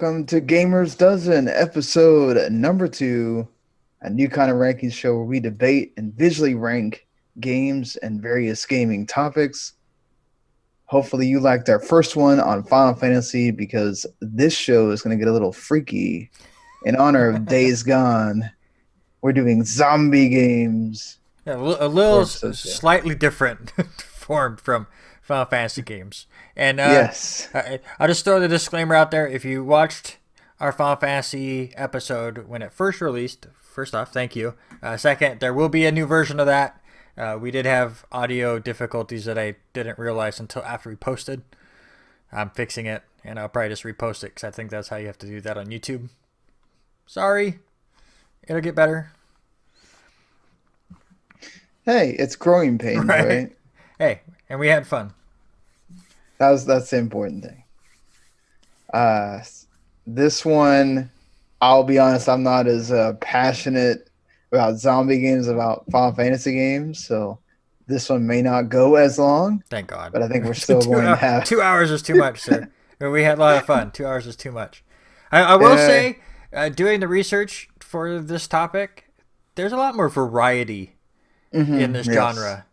Welcome to Gamers Dozen, episode number 2, a new kind of ranking show where we debate and visually rank games and various gaming topics. Hopefully, you liked our first one on Final Fantasy because this show is going to get a little freaky. In honor of Days Gone, we're doing zombie games. Yeah, a little So, slightly different form from Final Fantasy games. And yes. I'll just throw the disclaimer out there. If you watched our Final Fantasy episode when it first released, first off, thank you. Second, there will be a new version of that. We did have audio difficulties that I didn't realize until after we posted. I'm fixing it, and I'll probably just repost it because I think that's how you have to do that on YouTube. Sorry. It'll get better. Hey, it's growing pains, right? Hey, and we had fun. That's the important thing. This one, I'll be honest, I'm not as passionate about zombie games about Final Fantasy games, so this one may not go as long. Thank God. But I think we're still going to have 2 hours is too much, sir. We had a lot of fun. 2 hours is too much. I will say, doing the research for this topic, there's a lot more variety in this genre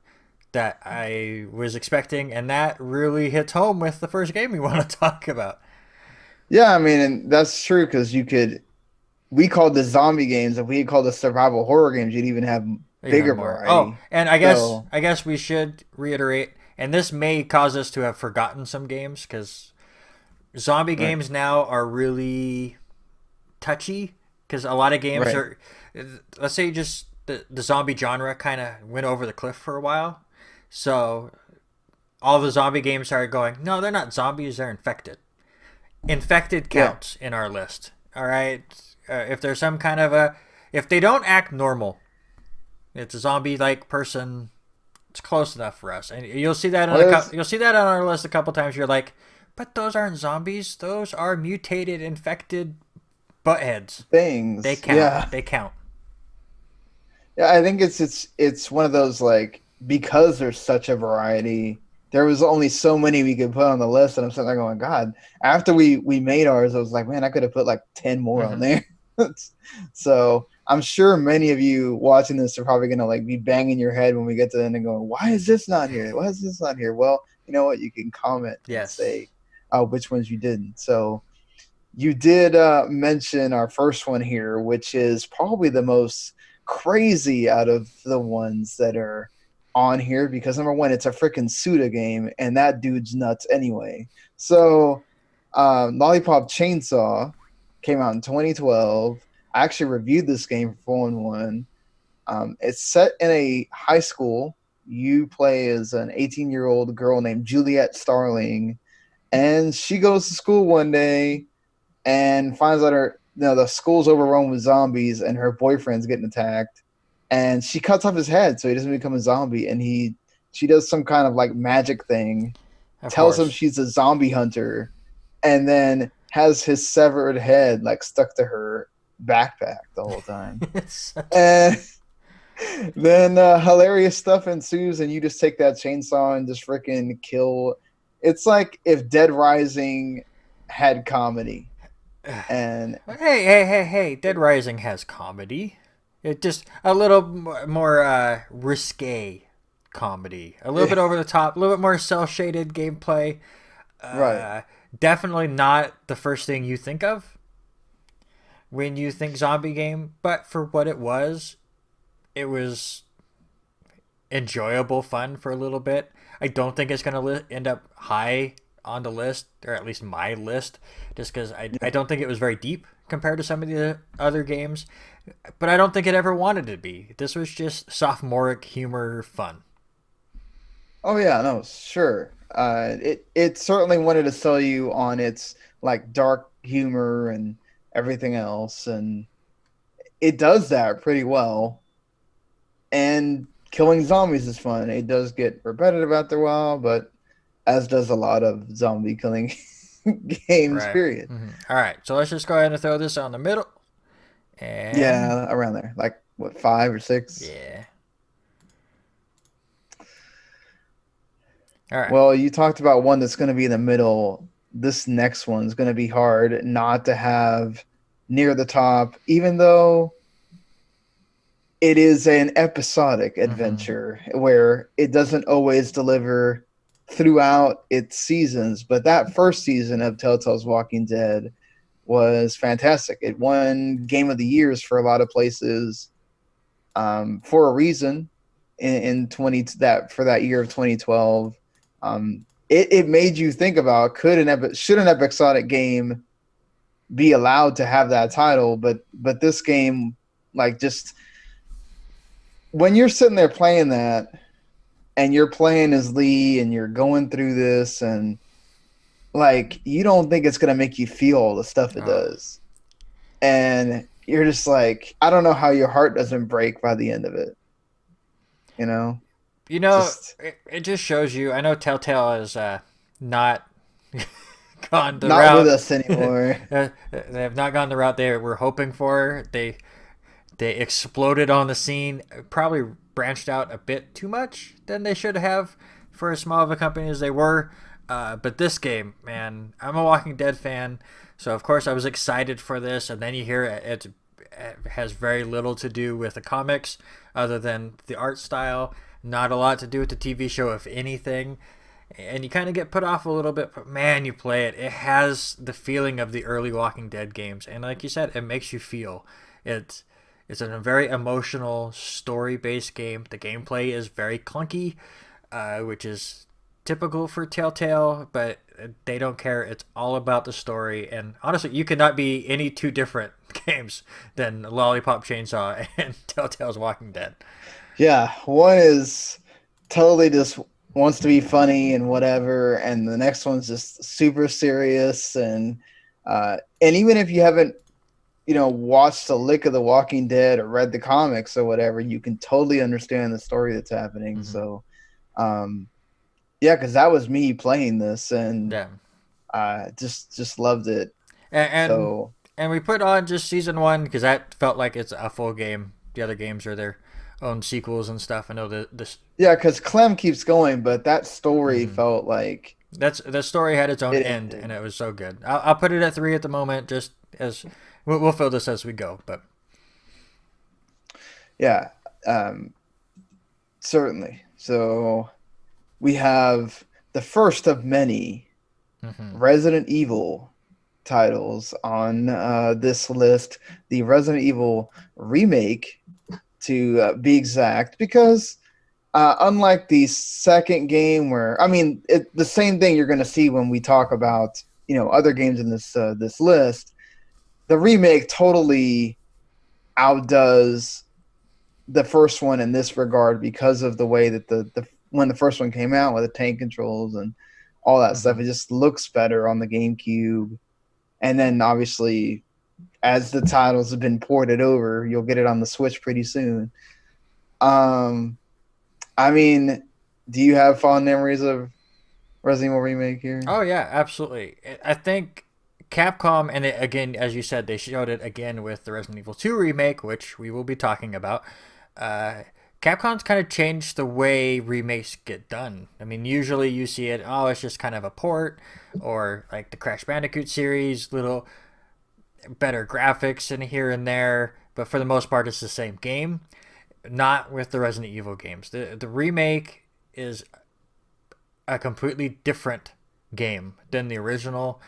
that I was expecting, and that really hits home with the first game we want to talk about. Yeah, I mean, and that's true because we called the zombie games. If we had called the survival horror games, you'd even have bigger variety. Oh, and I guess we should reiterate, and this may cause us to have forgotten some games because zombie games now are really touchy because a lot of games are, let's say, just the zombie genre kind of went over the cliff for a while. So all the zombie games started going, no, they're not zombies, they're infected. Infected counts in our list. All right. If there's some kind of if they don't act normal, it's a zombie-like person. It's close enough for us, and you'll see that you'll see that on our list a couple times. You're like, but those aren't zombies; those are mutated, infected buttheads. Things they count. Yeah. They count. Yeah, I think it's one of those like because there's such a variety. There was only so many we could put on the list, and I'm sitting there going, God. After we made ours, I was like, man, I could have put like 10 more on there. So I'm sure many of you watching this are probably gonna like be banging your head when we get to the end and going, why is this not here? Why is this not here? Well, you know what? You can comment and say which ones you didn't. So you did mention our first one here, which is probably the most crazy out of the ones that are on here because number one, it's a freaking Suda game, and that dude's nuts anyway. So Lollipop Chainsaw came out in 2012. I actually reviewed this game for 4-1. It's set in a high school. You play as an 18-year-old girl named Juliet Starling, and she goes to school one day and finds out the school's overrun with zombies and her boyfriend's getting attacked. And she cuts off his head so he doesn't become a zombie, and she does some kind of like magic thing, tells him she's a zombie hunter, and then has his severed head like stuck to her backpack the whole time. And then hilarious stuff ensues, and you just take that chainsaw and just freaking kill. It's like if Dead Rising had comedy. And hey, Dead Rising has comedy. It just a little more risque comedy, a little bit over the top, a little bit more cel-shaded gameplay. Definitely not the first thing you think of when you think zombie game, but for what it was enjoyable fun for a little bit. I don't think it's going to end up high on the list, or at least my list, just because I don't think it was very deep compared to some of the other games, but I don't think it ever wanted to be. This was just sophomoric humor fun. Oh yeah, no, sure. It certainly wanted to sell you on its like dark humor and everything else, and it does that pretty well. And killing zombies is fun. It does get repetitive after a while, but as does a lot of zombie killing games, period. All right, so let's just go ahead and throw this on the middle. And yeah, around there. Like, what, 5 or 6? Yeah. All right. Well, you talked about one that's going to be in the middle. this next one's going to be hard not to have near the top, even though it is an episodic adventure where it doesn't always deliver throughout its seasons. But that first season of Telltale's Walking Dead was fantastic. It won Game of the Years for a lot of places for a reason. In 20 that for that year of 2012, it made you think about should an episodic game be allowed to have that title, but this game, like, just when you're sitting there playing that and you're playing as Lee and you're going through this, and like, you don't think it's gonna make you feel all the stuff it does, and you're just like, I don't know how your heart doesn't break by the end of it. It just shows you. I know Telltale is not gone the not route with us anymore. They have not gone the route they were hoping for. They exploded on the scene, probably branched out a bit too much than they should have for as small of a company as they were. But this game, man, I'm a Walking Dead fan, so of course I was excited for this. And then you hear it has very little to do with the comics other than the art style. Not a lot to do with the TV show, if anything. And you kind of get put off a little bit, but man, you play it. It has the feeling of the early Walking Dead games. And like you said, it makes you feel. It's a very emotional, story-based game. The gameplay is very clunky, which is typical for Telltale, but they don't care. It's all about the story. And honestly, you could not be any two different games than Lollipop Chainsaw and Telltale's Walking Dead. Yeah, one is totally just wants to be funny and whatever, and the next one's just super serious. And even if you haven't, watched a lick of The Walking Dead or read the comics or whatever, you can totally understand the story that's happening. So, because that was me playing this, and just loved it. And we put on just season 1 because that felt like it's a full game. The other games are their own sequels and stuff. I know this. Yeah, because Clem keeps going, but that story felt like the story had its own end, and it was so good. I'll put it at 3 at the moment, just as we'll fill this as we go. But yeah, certainly. So we have the first of many Resident Evil titles on this list. The Resident Evil remake, to be exact, because unlike the second game, where the same thing you're going to see when we talk about other games in this list, the remake totally outdoes the first one in this regard because of the way that the when the first one came out with the tank controls and all that stuff, it just looks better on the GameCube. And then obviously, as the titles have been ported over, you'll get it on the Switch pretty soon. Do you have fond memories of Resident Evil Remake here? Oh yeah, absolutely. I think Capcom, and again, as you said, they showed it again with the Resident Evil 2 remake, which we will be talking about. Capcom's kind of changed the way remakes get done. Usually you see it, it's just kind of a port, or like the Crash Bandicoot series, little better graphics in here and there, but for the most part it's the same game. Not with the Resident Evil games. The remake is a completely different game than the original.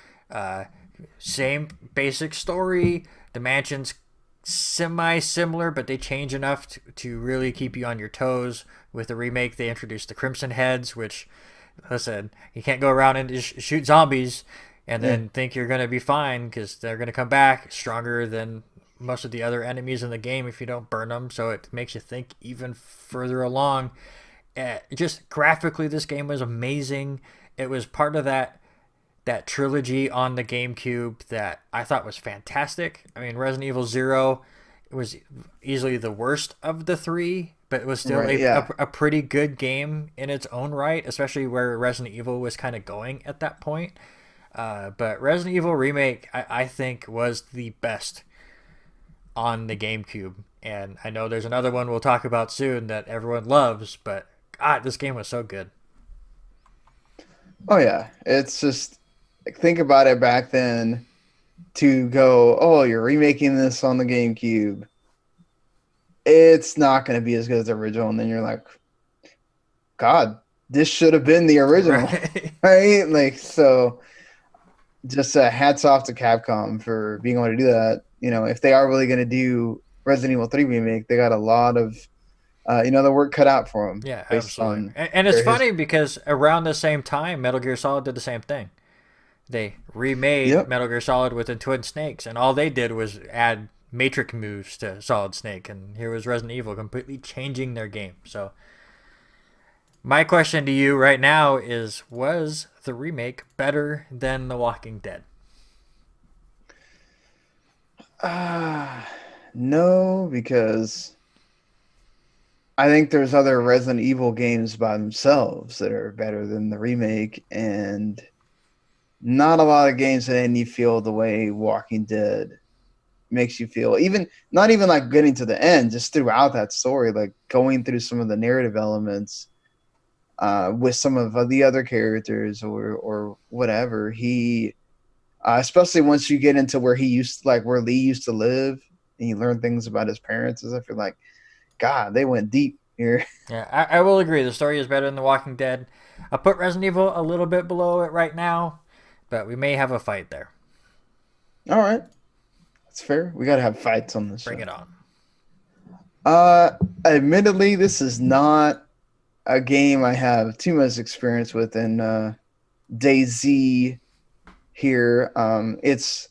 Same basic story. The mansion's semi-similar, but they change enough to really keep you on your toes. With the remake, they introduced the Crimson Heads, which, listen, you can't go around and just shoot zombies and then think you're going to be fine, because they're going to come back stronger than most of the other enemies in the game if you don't burn them. So it makes you think even further along. Just graphically, this game was amazing. It was part of that trilogy on the GameCube that I thought was fantastic. Resident Evil 0 was easily the worst of the 3, but it was still a pretty good game in its own right, especially where Resident Evil was kind of going at that point. But Resident Evil Remake, I think, was the best on the GameCube. And I know there's another one we'll talk about soon that everyone loves, but God, this game was so good. Oh yeah, it's Like, think about it back then. To go, oh, you're remaking this on the GameCube. It's not going to be as good as the original, and then you're like, God, this should have been the original, Right. right? Like, so just hats off to Capcom for being able to do that. You know, if they are really going to do Resident Evil 3 remake, they got a lot of, the work cut out for them. Yeah, Based absolutely. on And it's their funny because around the same time, Metal Gear Solid did the same thing. They remade Yep. Metal Gear Solid with the Twin Snakes, and all they did was add Matrix moves to Solid Snake, and here was Resident Evil completely changing their game. So, my question to you right now is: was the remake better than The Walking Dead? No, because I think there's other Resident Evil games by themselves that are better than the remake, and not a lot of games that end you feel the way Walking Dead makes you feel. Even not even like getting to the end, just throughout that story, like going through some of the narrative elements with some of the other characters or whatever. He, especially once you get into where he used like where Lee used to live, and you learn things about his parents. As I feel like, God, they went deep here. Yeah, I will agree. The story is better than The Walking Dead. I put Resident Evil a little bit below it right now, but we may have a fight there. All right, that's fair. We got to have fights on this Bring show. it on. Admittedly, this is not a game I have too much experience with in DayZ here. It's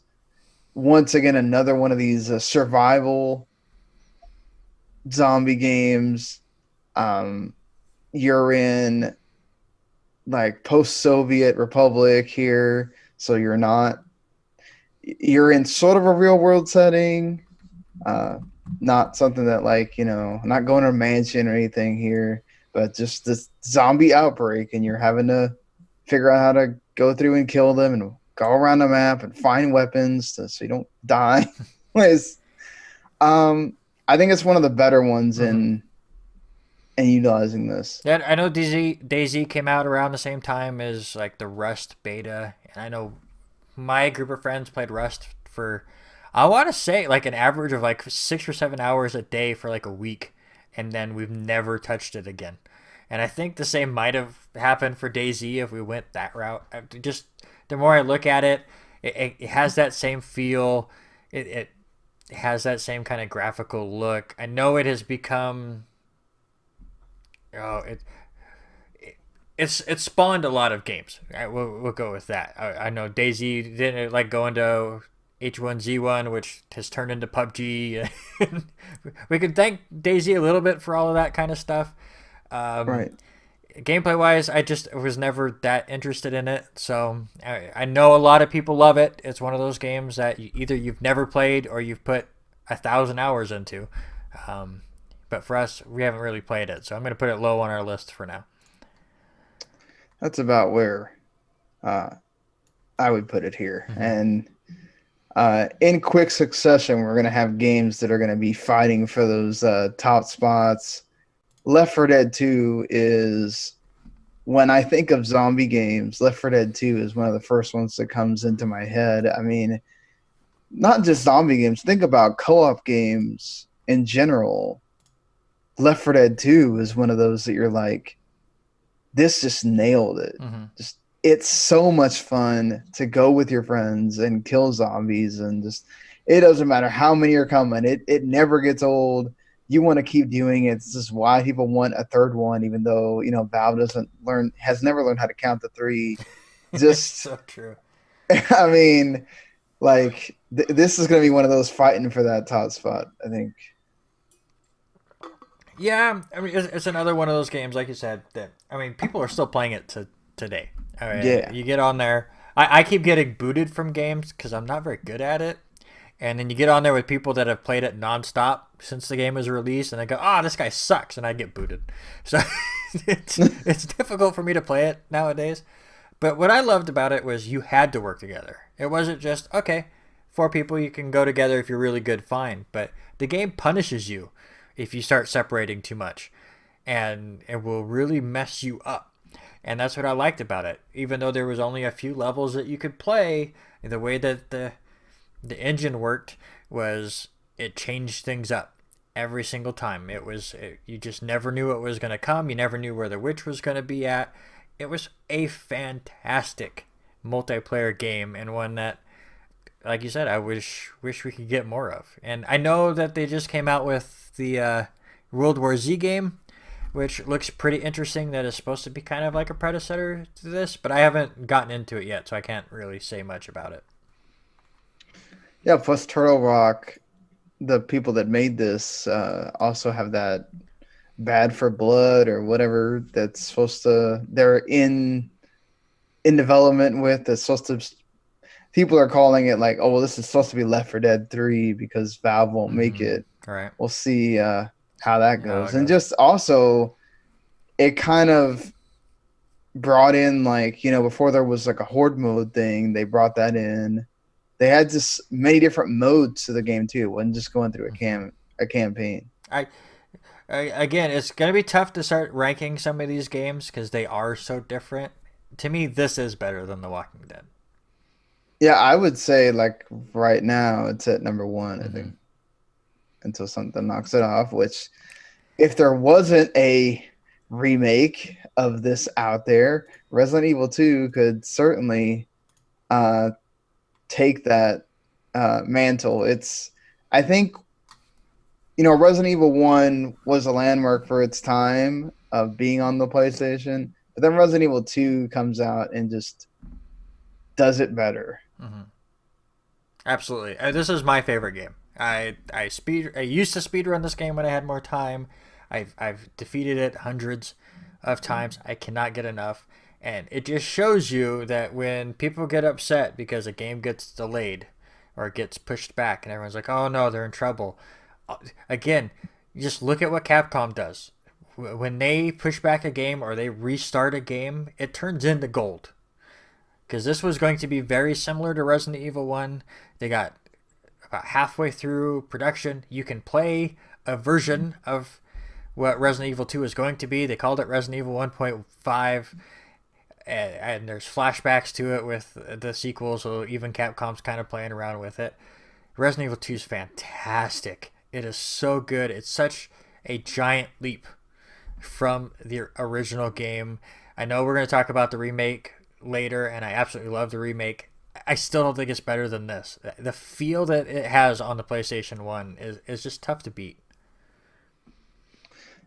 once again another one of these survival zombie games. You're in like post-Soviet republic here, so you're in sort of a real world setting. Not something that like, not going to a mansion or anything here, but just this zombie outbreak, and you're having to figure out how to go through and kill them and go around the map and find weapons so you don't die. I think it's one of the better ones in utilizing this. Yeah, I know DayZ came out around the same time as like the Rust beta, and I know my group of friends played Rust for, I want to say, like an average of like 6 or 7 hours a day for like a week, and then we've never touched it again. And I think the same might have happened for DayZ if we went that route. Just the more I look at it, it has that same feel. It has that same kind of graphical look. I know it has become. Oh, it's spawned a lot of games. We'll go with that. I know DayZ didn't like go into H1Z1, which has turned into PUBG. We could thank DayZ a little bit for all of that kind of stuff. Right. Gameplay wise, I just was never that interested in it. So I know a lot of people love it. It's one of those games that either you've never played or you've put 1,000 hours into. But for us, we haven't really played it, so I'm going to put it low on our list for now. That's about where I would put it here. Mm-hmm. And in quick succession, we're going to have games that are going to be fighting for those top spots. Left 4 Dead 2 is, when I think of zombie games, Left 4 Dead 2 is one of the first ones that comes into my head. I mean, not just zombie games. Think about co-op games in general. Left 4 Dead 2 is one of those that you're like, this just nailed it. Mm-hmm. Just, it's so much fun to go with your friends and kill zombies, and just, it doesn't matter how many are coming. It never gets old. You want to keep doing it. This is why people want a third one, even though, Valve has never learned how to count to 3. Just so true. I mean, like this is going to be one of those fighting for that top spot, I think. Yeah, I mean, it's another one of those games, like you said, that, I mean, people are still playing it today. I mean, Yeah. You get on there. I keep getting booted from games because I'm not very good at it. And then you get on there with people that have played it nonstop since the game was released, and they go, this guy sucks, and I get booted. So it's difficult for me to play it nowadays. But what I loved about it was you had to work together. It wasn't just, okay, 4 people, you can go together if you're really good, fine. But the game punishes you if you start separating too much, and it will really mess you up. And that's what I liked about it. Even though there was only a few levels that you could play, the way that the engine worked was it changed things up every single time. You just never knew what was going to come. You never knew where the witch was going to be at. It was a fantastic multiplayer game, and one that, like you said, I wish we could get more of. And I know that they just came out with the World War Z game, which looks pretty interesting. That is supposed to be kind of like a predecessor to this, but I haven't gotten into it yet, so I can't really say much about it. Yeah, plus Turtle Rock, the people that made this also have that Bad for Blood or whatever that's supposed to, they're in development with, that's supposed to, people are calling it like, oh well, this is supposed to be Left 4 Dead 3 because Valve won't make it. Right. We'll see how that goes. And just also, it kind of brought in, like, you know, before there was like a horde mode thing, they brought that in. They had just many different modes to the game too. It wasn't just going through a campaign. Again, it's going to be tough to start ranking some of these games because they are so different. To me, this is better than The Walking Dead. Yeah, I would say, like, right now it's at number one, I think, until something knocks it off, which, if there wasn't a remake of this out there, Resident Evil 2 could certainly take that mantle. I think, you know, Resident Evil 1 was a landmark for its time of being on the PlayStation, but then Resident Evil 2 comes out and just does it better. Mm-hmm. Absolutely. This is my favorite game. I used to speedrun this game when I had more time. I've defeated it hundreds of times. I cannot get enough. And it just shows you that when people get upset because a game gets delayed or it gets pushed back and everyone's like, oh no, they're in trouble. Again, just look at what Capcom does. When they push back a game or they restart a game, it turns into gold. Because this was going to be very similar to Resident Evil 1. They got about halfway through production. You can play a version of what Resident Evil 2 is going to be. They called it Resident Evil 1.5. And there's flashbacks to it with the sequel, so even Capcom's kind of playing around with it. Resident Evil 2 is fantastic. It is so good. It's such a giant leap from the original game. I know we're going to talk about the remake later, and I absolutely love the remake. I still don't think it's better than this. The feel that it has on the PlayStation 1 is just tough to beat.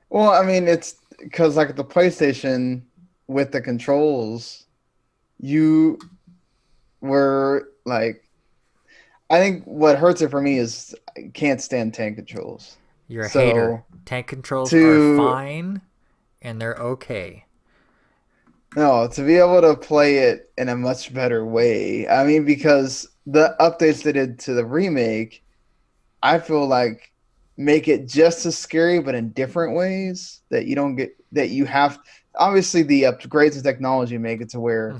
Well, I mean, it's because, like, the PlayStation with the controls, you were like, I think what hurts it for me is I can't stand tank controls. You're a hater. Tank controls are fine, and they're okay. No, to be able to play it in a much better way. I mean, because the updates they did to the remake, I feel like make it just as scary, but in different ways that you don't get, that you have. Obviously, the upgrades of technology make it to where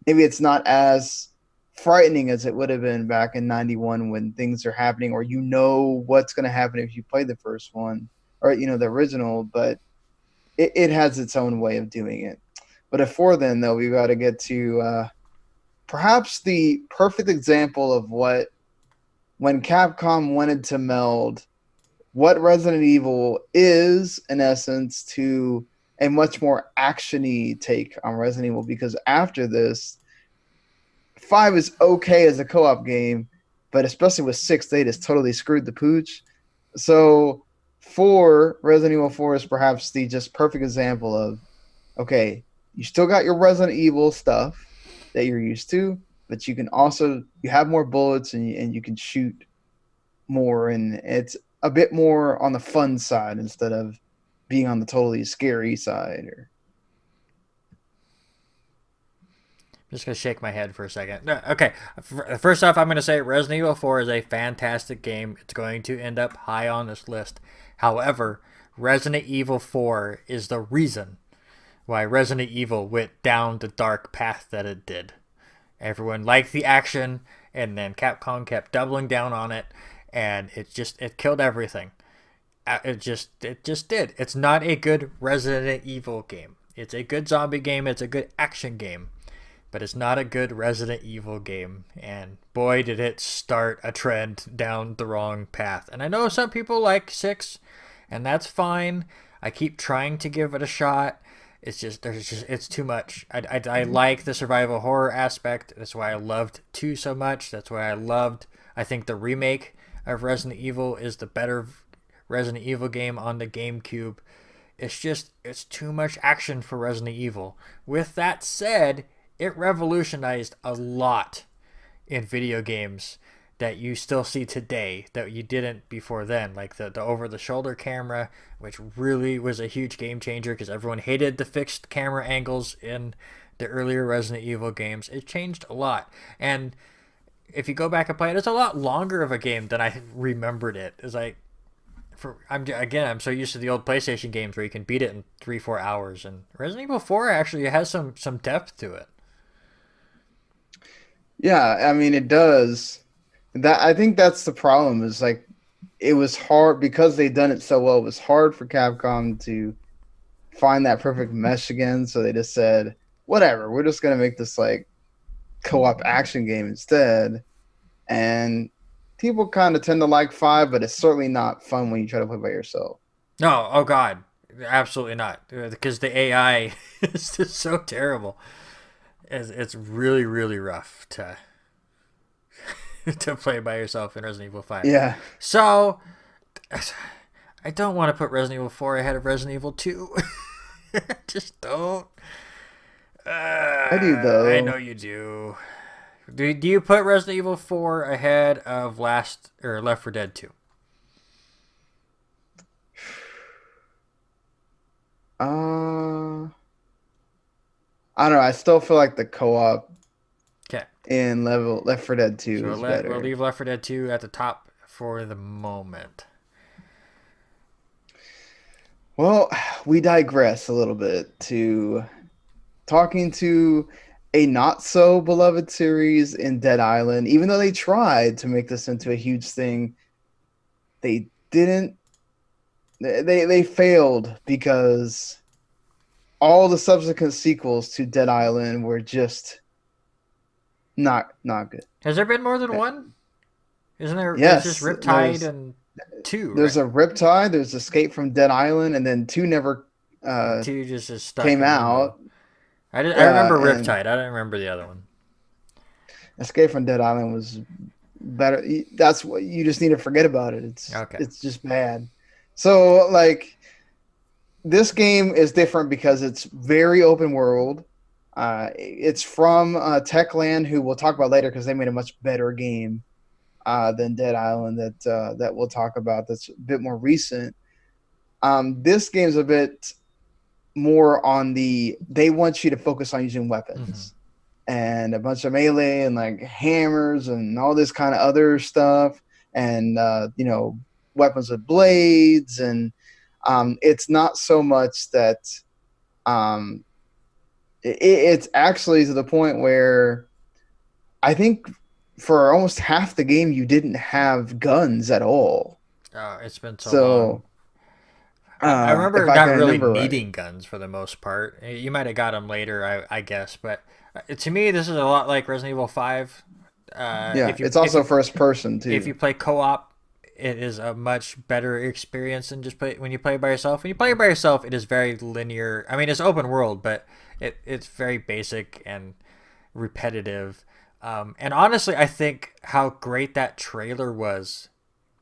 maybe it's not as frightening as it would have been back in 91 when things are happening, or you know what's going to happen if you play the first one, or, you know, the original, but it has its own way of doing it. But before then, though, we've got to get to perhaps the perfect example of what, when Capcom wanted to meld what Resident Evil is, in essence, to a much more action-y take on Resident Evil. Because after this, 5 is okay as a co-op game, but especially with 6, they just totally screwed the pooch. So Resident Evil 4 is perhaps the just perfect example of, okay, you still got your Resident Evil stuff that you're used to, but you can also, you have more bullets and you can shoot more, and it's a bit more on the fun side instead of being on the totally scary side. I'm just going to shake my head for a second. No, okay, first off, I'm going to say Resident Evil 4 is a fantastic game. It's going to end up high on this list. However, Resident Evil 4 is the reason why Resident Evil went down the dark path that it did. Everyone liked the action, and then Capcom kept doubling down on it, and it killed everything. It just did. It's not a good Resident Evil game. It's a good zombie game. It's a good action game. But it's not a good Resident Evil game. And boy, did it start a trend down the wrong path. And I know some people like 6, and that's fine. I keep trying to give it a shot. It's too much. I like the survival horror aspect. That's why I loved 2 so much. That's why I think the remake of Resident Evil is the better Resident Evil game on the GameCube. It's too much action for Resident Evil. With that said, it revolutionized a lot in video games that you still see today that you didn't before then, like the over-the-shoulder camera, which really was a huge game changer because everyone hated the fixed camera angles in the earlier Resident Evil games. It changed a lot. And if you go back and play it, it's a lot longer of a game than I remembered it. It's like, I'm so used to the old PlayStation games where you can beat it in 3-4 hours, and Resident Evil 4 actually has some depth to it. Yeah, I mean it does. That I think that's the problem is like it was hard because they'd done it so well. It was hard for Capcom to find that perfect mesh again, so they just said, "Whatever, we're just gonna make this like co-op action game instead." And people kind of tend to like 5, but it's certainly not fun when you try to play by yourself. No, oh god, absolutely not, because the AI is just so terrible. It's really really rough to to play by yourself in Resident Evil 5. Yeah. So I don't want to put Resident Evil 4 ahead of Resident Evil 2. Just don't. I do though. I know you do. Do you put Resident Evil 4 ahead of Left 4 Dead 2? I don't know. I still feel like the co-op Okay. in Left 4 Dead 2 So is better. we'll leave Left 4 Dead 2 at the top for the moment. Well, we digress a little bit to talking to a not so beloved series in Dead Island. Even though they tried to make this into a huge thing, they didn't. They failed because all the subsequent sequels to Dead Island were just not good. Has there been more than one? Isn't there? Yes, There's just Riptide and 2. There's right? a Riptide, there's Escape from Dead Island, and then 2 never 2 just is stuck came in limbo. out. I Yeah, remember and Riptide. I don't remember the other one. Escape from Dead Island was better. That's what you just need to forget about it. Okay. It's just bad. So like this game is different because it's very open world. It's from Techland, who we'll talk about later because they made a much better game than Dead Island that we'll talk about. That's a bit more recent. This game's a bit more on they want you to focus on using weapons and a bunch of melee and like hammers and all this kind of other stuff and weapons with blades and it's not so much that it's actually to the point where I think for almost half the game you didn't have guns at all. Oh, it's been so long. I remember if I not can really remember needing right. guns for the most part. You might have got them later, I guess. But to me, this is a lot like Resident Evil 5. Yeah, it's also first person, too. If you play co-op, it is a much better experience than just when you play by yourself. When you play by yourself, it is very linear. I mean, it's open world, but it's very basic and repetitive. And honestly, I think how great that trailer was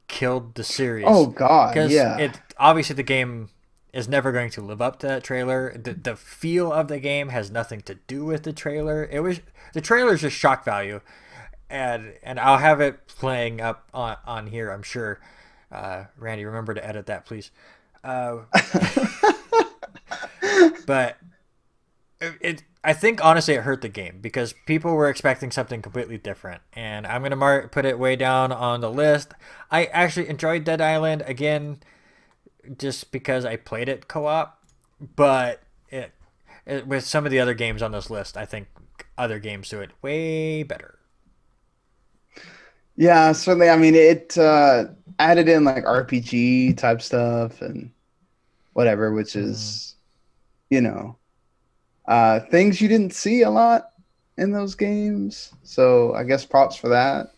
killed the series. Oh God, yeah. Because obviously the game is never going to live up to that trailer. The feel of the game has nothing to do with the trailer. The trailer is just shock value, and I'll have it playing up on here. I'm sure. Randy, remember to edit that, please. But I think honestly it hurt the game because people were expecting something completely different, and I'm gonna put it way down on the list. I actually enjoyed Dead Island again, just because I played it co-op, but with some of the other games on this list, I think other games do it way better. Yeah, certainly. I mean, it added in like RPG type stuff and whatever, which is, Things you didn't see a lot in those games. So I guess props for that.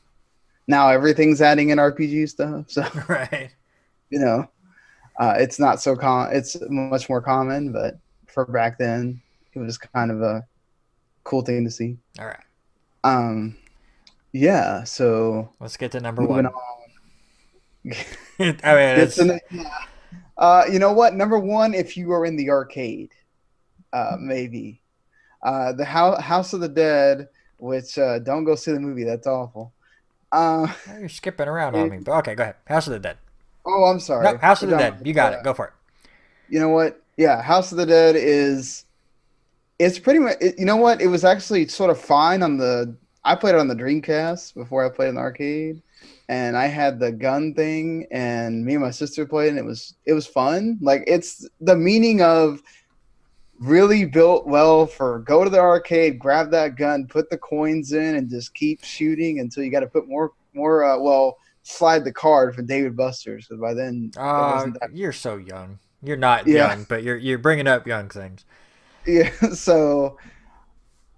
Now everything's adding in RPG stuff. So, Right. it's not so common. It's much more common, but for back then, it was kind of a cool thing to see. All right. Yeah. So Let's get to number moving one. on. I mean, It's you know what? Number one, if you are in the arcade, maybe the House of the Dead, which don't go see the movie. That's awful. you're skipping around on me. But okay, go ahead. House of the Dead. Oh, I'm sorry. No, House of the We're done Dead. with You got that. it. Go for it. You know what? Yeah, House of the Dead is. It's pretty much. You know what? It was actually sort of fine on the. I played it on the Dreamcast before I played in the arcade, and I had the gun thing, and me and my sister played, and it was fun. Like it's the meaning of really built well for go to the arcade, grab that gun, put the coins in, and just keep shooting until you got to put more. Well, slide the card for David Buster's because by then there wasn't that. You're so young. You're not Yeah, young, but you're bringing up young things. yeah. So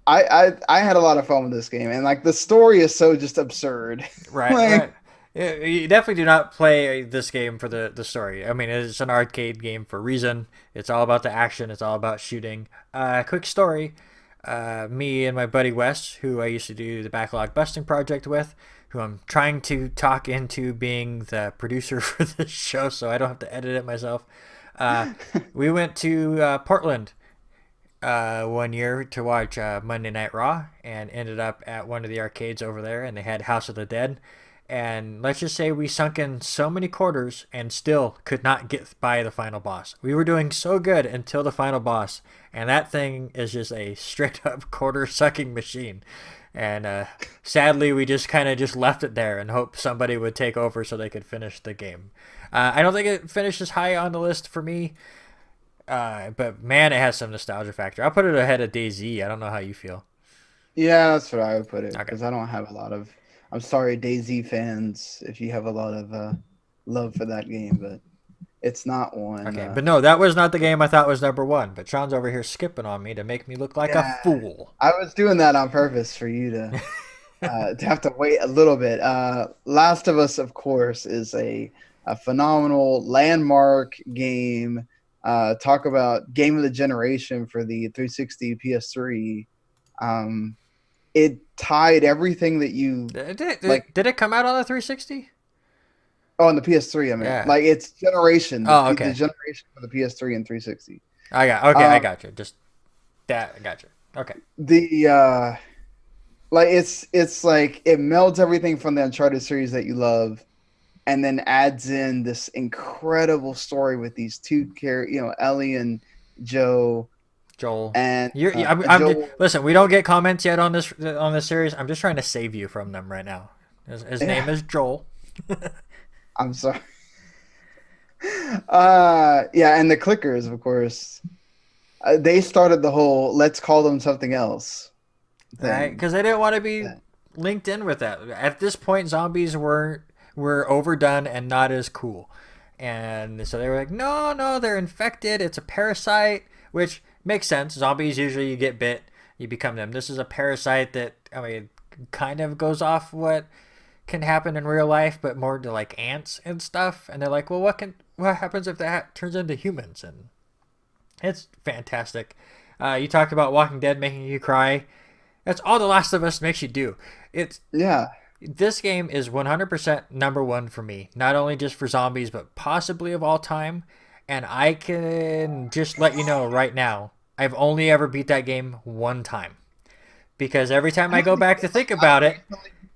I had a lot of fun with this game, and like the story is so just absurd. Right, Like, right. You definitely do not play this game for the story. I mean, it's an arcade game for a reason. It's all about the action. It's all about shooting. Quick story. Me and my buddy Wes, who I used to do the Backlog Busting project with, who I'm trying to talk into being the producer for this show so I don't have to edit it myself. We went to Portland 1 year to watch Monday Night Raw and ended up at one of the arcades over there, and they had House of the Dead. And let's just say we sunk in so many quarters and still could not get by the final boss. We were doing so good until the final boss, and that thing is just a straight up quarter sucking machine. And sadly, we just kind of just left it there and hoped somebody would take over so they could finish the game. I don't think it finishes high on the list for me, but man, it has some nostalgia factor. I'll put it ahead of DayZ. I don't know how you feel. yeah, that's what I would put it Okay. because I don't have a lot of. I'm sorry, DayZ fans, if you have a lot of love for that game, but it's not one. Okay, but no, that was not the game I thought was number one. But Sean's over here skipping on me to make me look like a Yeah, fool. I was doing that on purpose for you to have to wait a little bit. Last of Us, of course, is a phenomenal landmark game. Talk about game of the generation for the 360 PS3. It tied everything that you like. Did it come out on the 360? Oh, on the PS3, I mean, Yeah. like it's generation, Oh, the okay. generation for the PS3 and 360. I Um, got you. Just that, I got you. Okay. the like it's like it melds everything from the Uncharted series that you love, and then adds in this incredible story with these Ellie and Joe, Joel. and I'm Joel. listen. We don't get comments yet on this series. I'm just trying to save you from them right now. His name is Joel. I'm sorry. Yeah, and the clickers, of course, they started the whole "let's call them something else" Right? thing. Because they didn't want to be Yeah. linked in with that. At this point, zombies were overdone and not as cool, and so they were like, no, they're infected. It's a parasite, which makes sense. Zombies usually you get bit, you become them. This is a parasite that kind of goes off what can happen in real life, but more to like ants and stuff. And they're like, well, what happens if that turns into humans? And it's fantastic. You talked about Walking Dead making you cry. That's all The Last of Us makes you do. It's Yeah. This game is 100% number one for me, not only just for zombies, but possibly of all time. And I can just let you know right now, I've only ever beat that game one time. Because every time I go back to think about it,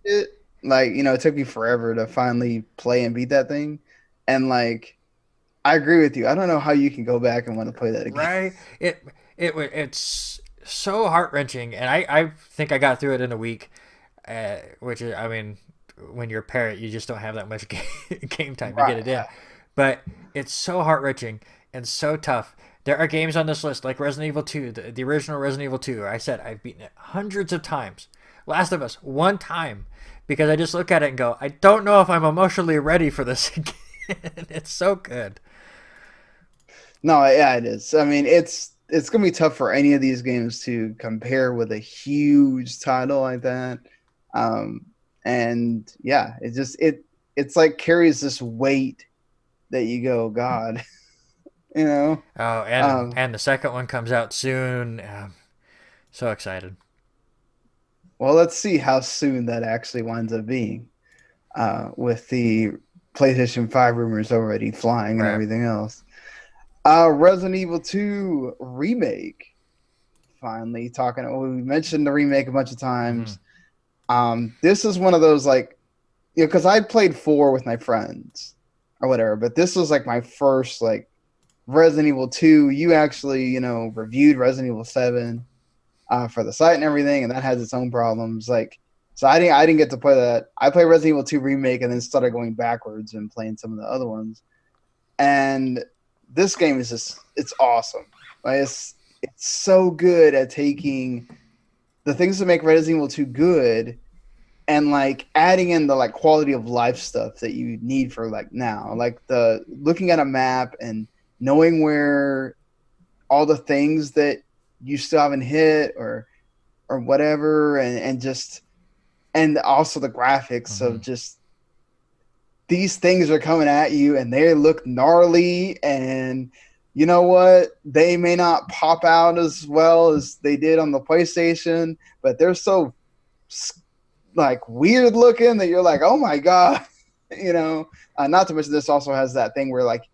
It, like, it took me forever to finally play and beat that thing. And like, I agree with you. I don't know how you can go back and want to play that again. right, it's so heart-wrenching. And I think I got through it in a week, which is, when you're a parent, you just don't have that much game time to get Right. it in. But it's so heart-wrenching and so tough. There are games on this list like Resident Evil 2, the original Resident Evil 2. I said I've beaten it hundreds of times. Last of Us, one time. Because I just look at it and go, I don't know if I'm emotionally ready for this again. It's so good. No, yeah, it is. I mean, it's it's gonna be tough for any of these games to compare with a huge title like that. Um, and yeah, it's like carries this weight that you go, God, you know. Oh, Um, and the second one comes out soon. So excited. well, let's see how soon that actually winds up being, with the PlayStation 5 rumors already flying and Right. everything else. Resident Evil 2 remake. Finally talking. We mentioned the remake a bunch of Mm-hmm. times. This is one of those like, because I played 4 with my friends or whatever, but this was like my first like Resident Evil 2. You actually, reviewed Resident Evil 7 for the site and everything, and that has its own problems. Like, so I didn't get to play that. I played Resident Evil 2 remake and then started going backwards and playing some of the other ones. And this game is just, it's awesome. Like, it's so good at taking the things that make Resident Evil 2 good and like adding in the like quality of life stuff that you need for like now, like the looking at a map and knowing where all the things that you still haven't hit or whatever, and just, and also the graphics Mm-hmm. of just these things are coming at you and they look gnarly, and you know what, they may not pop out as well as they did on the PlayStation, but they're so like weird looking that you're like, oh my god. Not to mention this also has that thing where like,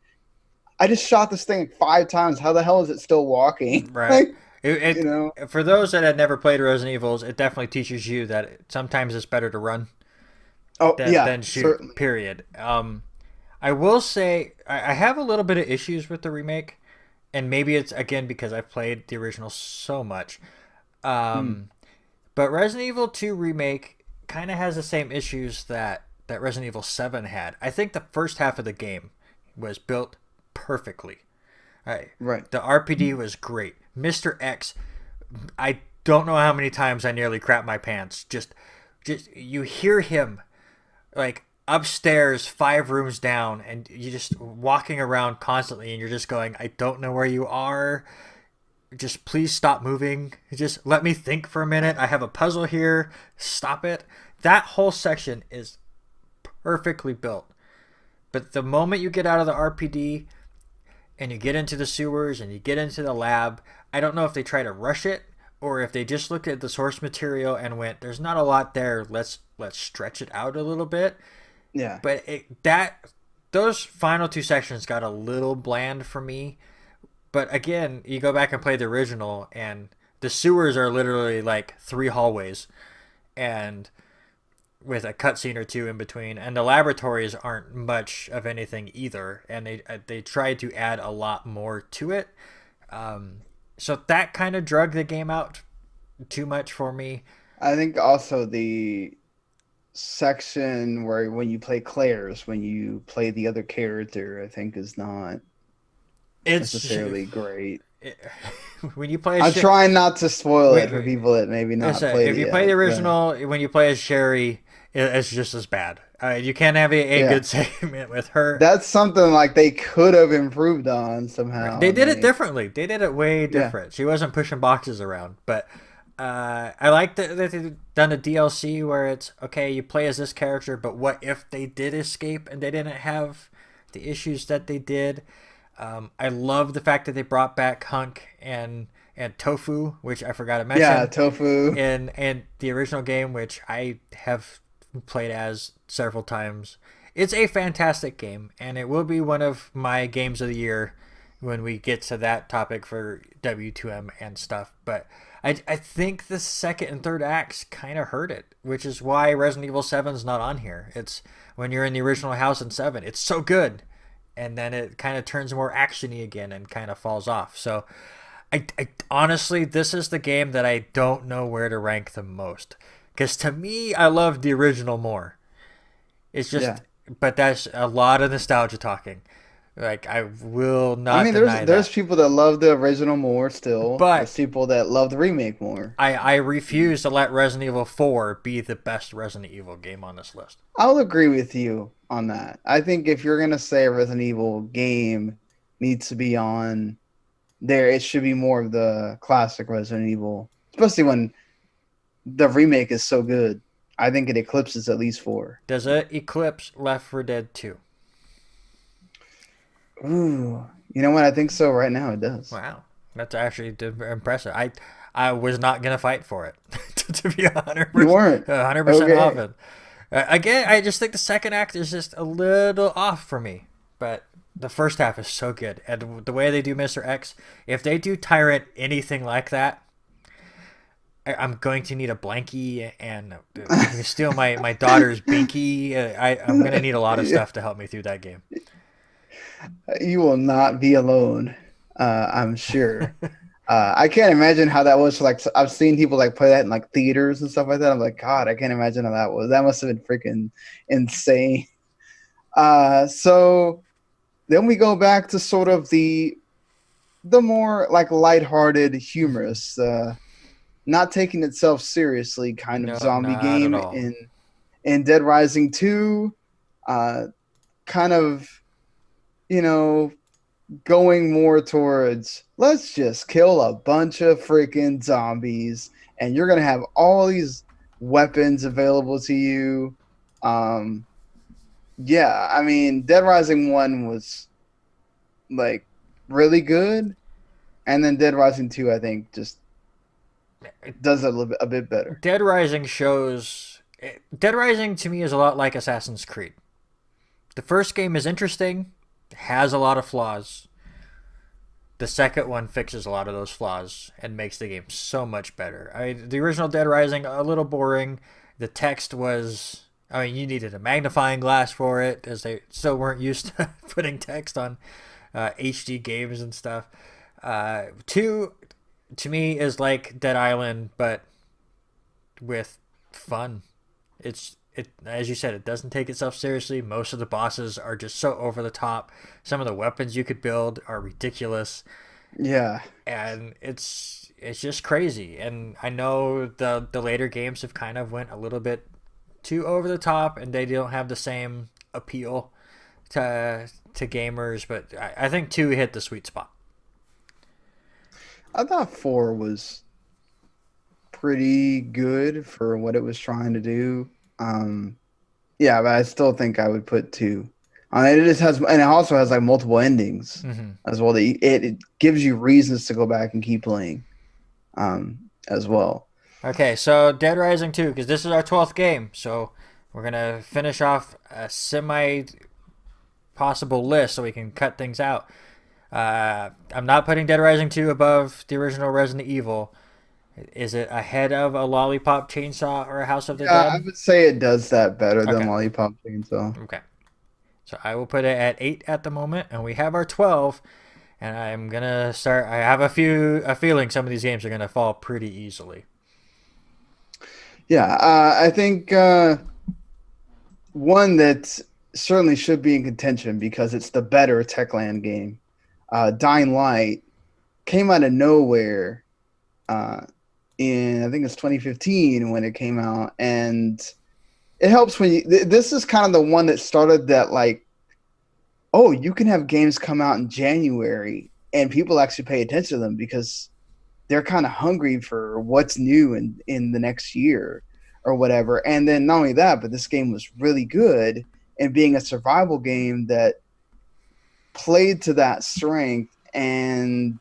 I just shot this thing 5 times, how the hell is it still walking? Right. Like, you know For those that had never played Resident Evils, it definitely teaches you that sometimes it's better to run oh yeah, than shoot. certainly. Period. I will say I have a little bit of issues with the remake, and maybe it's again because I've played the original so much. Mm, Um, but Resident Evil 2 remake kind of has the same issues that Resident Evil 7 had. I think the first half of the game was built perfectly. Right. right. The RPD was great. Mr. X, I don't know how many times I nearly crapped my pants. Just you hear him like upstairs 5 rooms down, and you just walking around constantly, and you're just going, I don't know where you are. Just please stop moving. Just let me think for a minute. I have a puzzle here. Stop it. That whole section is perfectly built. But the moment you get out of the RPD and you get into the sewers and you get into the lab, I don't know if they try to rush it or if they just looked at the source material and went, "There's not a lot there. Let's stretch it out a little bit." Yeah. But those final 2 sections got a little bland for me. But again, you go back and play the original, and the sewers are literally like 3 hallways, and with a cutscene or two in between, and the laboratories aren't much of anything either, and they tried to add a lot more to it. So that kind of drug the game out too much for me. I think also the section where when you play Claire's, when you play the other character, I think is not It's necessarily great. it, when you play I'm trying not to spoil it for wait, people that maybe not played if it you play yet. the But original, when you play as Sherry, it's just as bad. You can't have a yeah, good segment with her. that's something like they could have improved on Right. somehow. They And did it they, differently. They did it way yeah, different. She wasn't pushing boxes around, but I like that they've done a DLC where it's okay. You play as this character, but what if they did escape and they didn't have the issues that they did? I love the fact that they brought back Hunk and Tofu, which I forgot to yeah, mention Tofu. in the original game, which I have played as several times. It's a fantastic game, and it will be one of my games of the year when we get to that topic for W2M and stuff. But I think the second and third acts kind of hurt it, which is why Resident Evil 7 is not on here. It's when you're in the original house in 7, it's so good. And then it kind of turns more actiony again and kind of falls off. So I honestly, this is the game that I don't know where to rank the most. Because to me, I love the original more. It's Yeah. just, but that's a lot of nostalgia talking. Like I will I not mean, there's deny there's that. people that love the original more still. There's But people that love the remake more. I refuse to let Resident Evil 4 be the best Resident Evil game on this list. I'll agree with you on that. I think if you're gonna say a Resident Evil game needs to be on there it should be more of the classic Resident Evil, especially when the remake is so good. I think it eclipses at least 4. Does it eclipse Left 4 Dead 2? Ooh, you know what? I think so. Right now, it does. Wow, that's actually impressive. I was not gonna fight for it to be You weren't 100% okay. off it. Again, I just think the second act is just a little off for me, but the first half is so good, and the way they do Mr. X, if they do Tyrant anything like that, I'm going to need a blankie and steal my daughter's binky. I'm going to need a lot of stuff to help me through that game. You will not be alone. I'm sure. I can't imagine how that was. Like, I've seen people like play that in like theaters and stuff like that. I'm like, God, I can't imagine how that was. That must have been freaking insane. So then we go back to sort of the more like lighthearted, humorous, not taking itself seriously kind of No, zombie not at game all. in Dead Rising 2. Kind of, you know, going more towards let's just kill a bunch of freaking zombies and you're gonna have all these weapons available to you. Yeah, I mean, Dead Rising 1 was like really good, and then Dead Rising 2 I think just does it a bit better. Dead Rising to me is a lot like Assassin's Creed. The first game is interesting, has a lot of flaws. The second one fixes a lot of those flaws and makes the game so much better. The original Dead Rising, a little boring. The text was, you needed a magnifying glass for it, as they still weren't used to putting text on HD games and stuff. 2, to me, is like Dead Island, but with fun. As you said, it doesn't take itself seriously. Most of the bosses are just so over the top. Some of the weapons you could build are ridiculous. Yeah. And it's just crazy. And I know the later games have kind of went a little bit too over the top, and they don't have the same appeal to gamers. But I think 2 hit the sweet spot. I thought 4 was pretty good for what it was trying to do. Yeah, but I still think I would put 2. It just has, and it also has like multiple endings as well. It gives you reasons to go back and keep playing, as well. Okay, so Dead Rising 2, because this is our 12th game, so we're gonna finish off a semi-possible list so we can cut things out. I'm not putting Dead Rising 2 above the original Resident Evil. Is it ahead of a Lollipop Chainsaw or a House of the Dead? I would say it does that better than Okay. Lollipop Chainsaw. Okay. So I will put it at 8 at the moment, and we have our 12. And I'm gonna start. I have a feeling some of these games are gonna fall pretty easily. Yeah, I think one that certainly should be in contention because it's the better Techland game. Dying Light came out of nowhere in I think it's 2015 when it came out, and it helps when you. This is kind of the one that started that like, oh, you can have games come out in January and people actually pay attention to them because they're kind of hungry for what's new in the next year or whatever. And then not only that, but this game was really good, and being a survival game that played to that strength and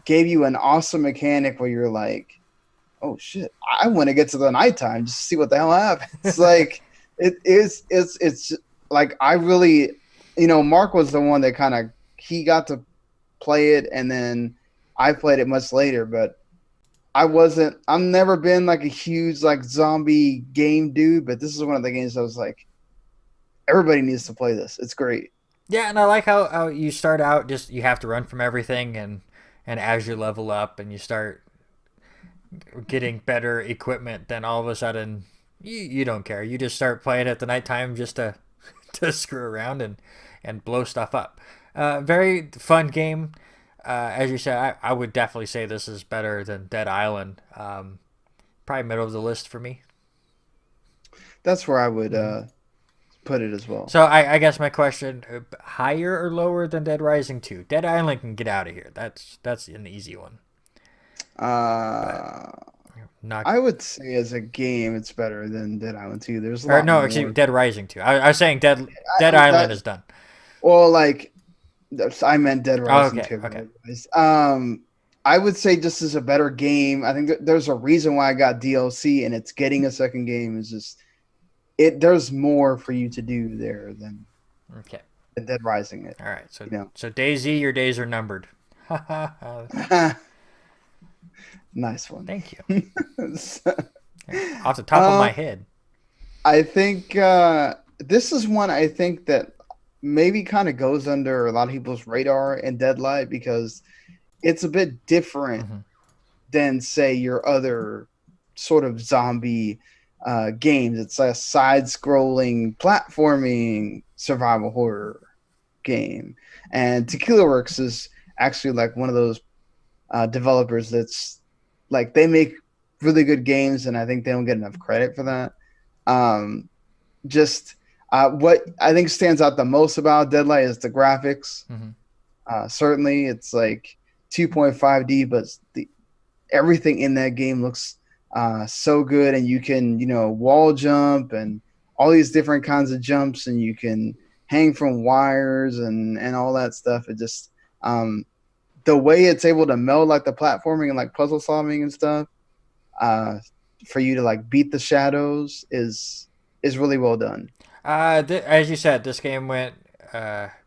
gave you an awesome mechanic where you're like, oh shit, I want to get to the nighttime just to see what the hell happens. Like it's like I really, Mark was the one that he got to play it, and then I played it much later, but I've never been like a huge like zombie game dude, but this is one of the games I was like, everybody needs to play this. It's great. Yeah, and I like how you start out just you have to run from everything, and as you level up and you start getting better equipment, then all of a sudden you don't care. You just start playing at the nighttime just to to screw around and blow stuff up. Very fun game. As you said, I would definitely say this is better than Dead Island. Probably middle of the list for me. That's where I would put it as well. So I guess my question: higher or lower than Dead Rising 2? Dead Island can get out of here. That's an easy one. But Uh, not I would say as a game, it's better than Dead Island 2. There's a or lot no, excuse me, more. Dead Rising 2. I was saying Dead That Island is done. well, like I meant Dead Oh, Rising okay, 2. okay. I would say just as a better game. I think there's a reason why I got DLC, and it's getting a second game. Is just it. There's more for you to do there Okay. than Dead Rising. It All right. So you know. so DayZ, your days are numbered. Nice one. Thank you. So, Off the top of my head. I think this is one I think that maybe kind of goes under a lot of people's radar in Deadlight because it's a bit different Mm-hmm. than say your other sort of zombie games. It's a side-scrolling platforming survival horror game, and Tequila Works is actually like one of those developers that's like they make really good games, and I think they don't get enough credit for that. Um, just what I think stands out the most about Deadlight is the graphics. Mm-hmm. Certainly, it's like 2.5D, but everything in that game looks so good, and you can wall jump and all these different kinds of jumps, and you can hang from wires and all that stuff. It just the way it's able to meld like the platforming and like puzzle solving and stuff for you to like beat the shadows is really well done. As you said, this game went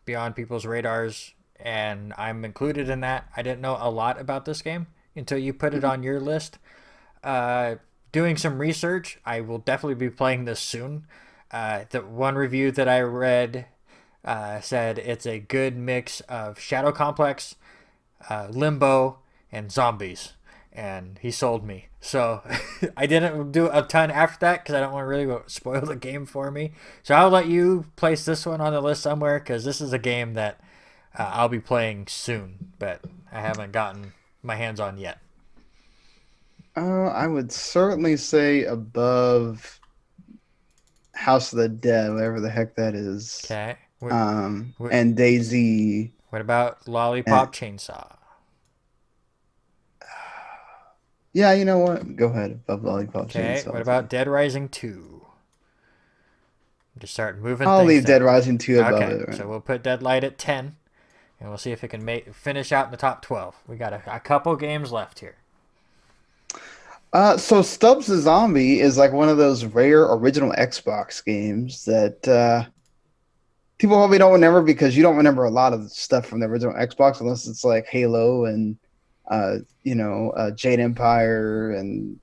beyond people's radars, and I'm included in that. I didn't know a lot about this game until you put it on your list. Doing some research, I will definitely be playing this soon. The one review that I read said it's a good mix of Shadow Complex, Limbo, and zombies, and he sold me. So I didn't do a ton after that because I don't want to really spoil the game for me. So I'll let you place this one on the list somewhere because this is a game that I'll be playing soon, but I haven't gotten my hands on yet. I would certainly say above House of the Dead, whatever the heck that is. Okay. And DayZ. What about Lollipop Chainsaw? Yeah, you know what? Go ahead, above Lollipop Okay. Chainsaw. What about Dead Rising 2? Just start moving I'll things leave down. Dead Rising 2 above Okay, it. Right? so we'll put Deadlight at 10, and we'll see if it can finish out in the top 12. We got a couple games left here. So Stubbs the Zombie is like one of those rare original Xbox games that people probably don't remember because you don't remember a lot of stuff from the original Xbox unless it's like Halo and Jade Empire and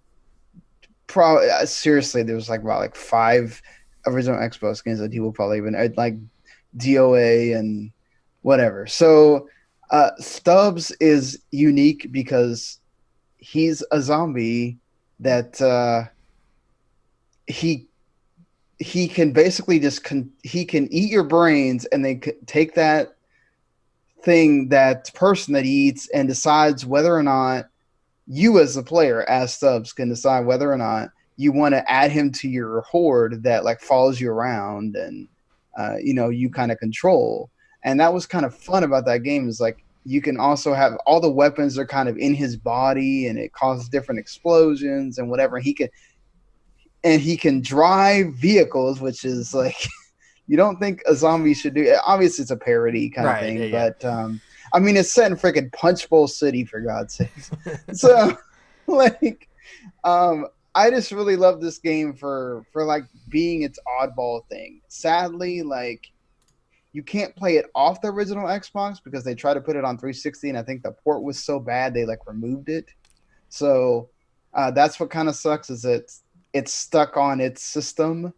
probably seriously there's like about like 5 original Xbox games that people probably even like DOA and whatever. So Stubbs is unique because he's a zombie that he can basically just he can eat your brains and they take that person that he eats and decides whether or not you as the player as Stubbs can decide whether or not you want to add him to your horde that like follows you around and you kind of control. And that was kind of fun about that game is like you can also have all the weapons are kind of in his body and it causes different explosions and whatever. He can drive vehicles, which is like you don't think a zombie should do. Obviously, it's a parody kind of thing, yeah. but I mean, it's set in freaking Punch Bowl City for God's sakes. So, like, I just really love this game for like being its oddball thing. Sadly, like you can't play it off the original Xbox because they tried to put it on 360, and I think the port was so bad they like removed it. So that's what kind of sucks is it's stuck on its system.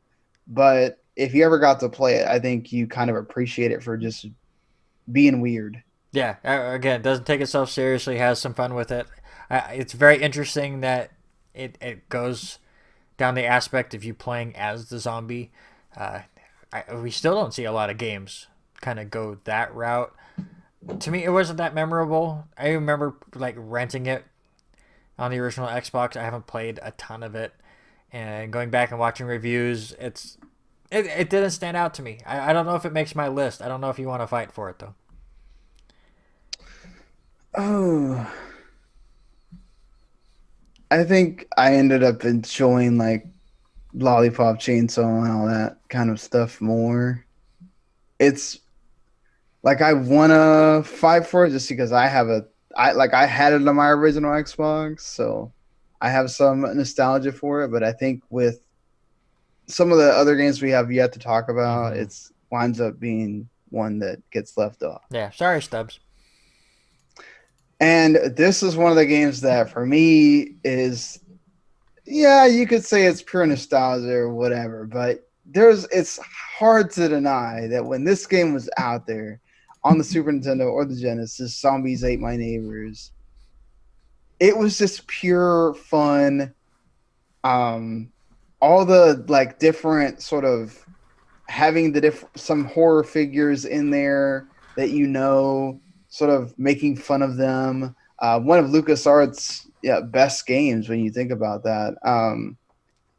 But if you ever got to play it, I think you kind of appreciate it for just being weird. Yeah, again, doesn't take itself seriously, has some fun with it. It's very interesting that it goes down the aspect of you playing as the zombie. We still don't see a lot of games kind of go that route. To me, it wasn't that memorable. I remember like renting it on the original Xbox. I haven't played a ton of it, and going back and watching reviews, it's It didn't stand out to me. I don't know if it makes my list. I don't know if you want to fight for it though. Oh, I think I ended up enjoying like Lollipop Chainsaw and all that kind of stuff more. It's like I wanna fight for it just because I had it on my original Xbox, so I have some nostalgia for it. But I think with some of the other games we have yet to talk about, it's winds up being one that gets left off. Yeah, sorry, Stubbs. And this is one of the games that for me is, yeah, you could say it's pure nostalgia or whatever, but it's hard to deny that when this game was out there on the Super Nintendo or the Genesis, Zombies Ate My Neighbors, it was just pure fun. All the like different sort of having some horror figures in there that sort of making fun of them. One of LucasArts' best games when you think about that.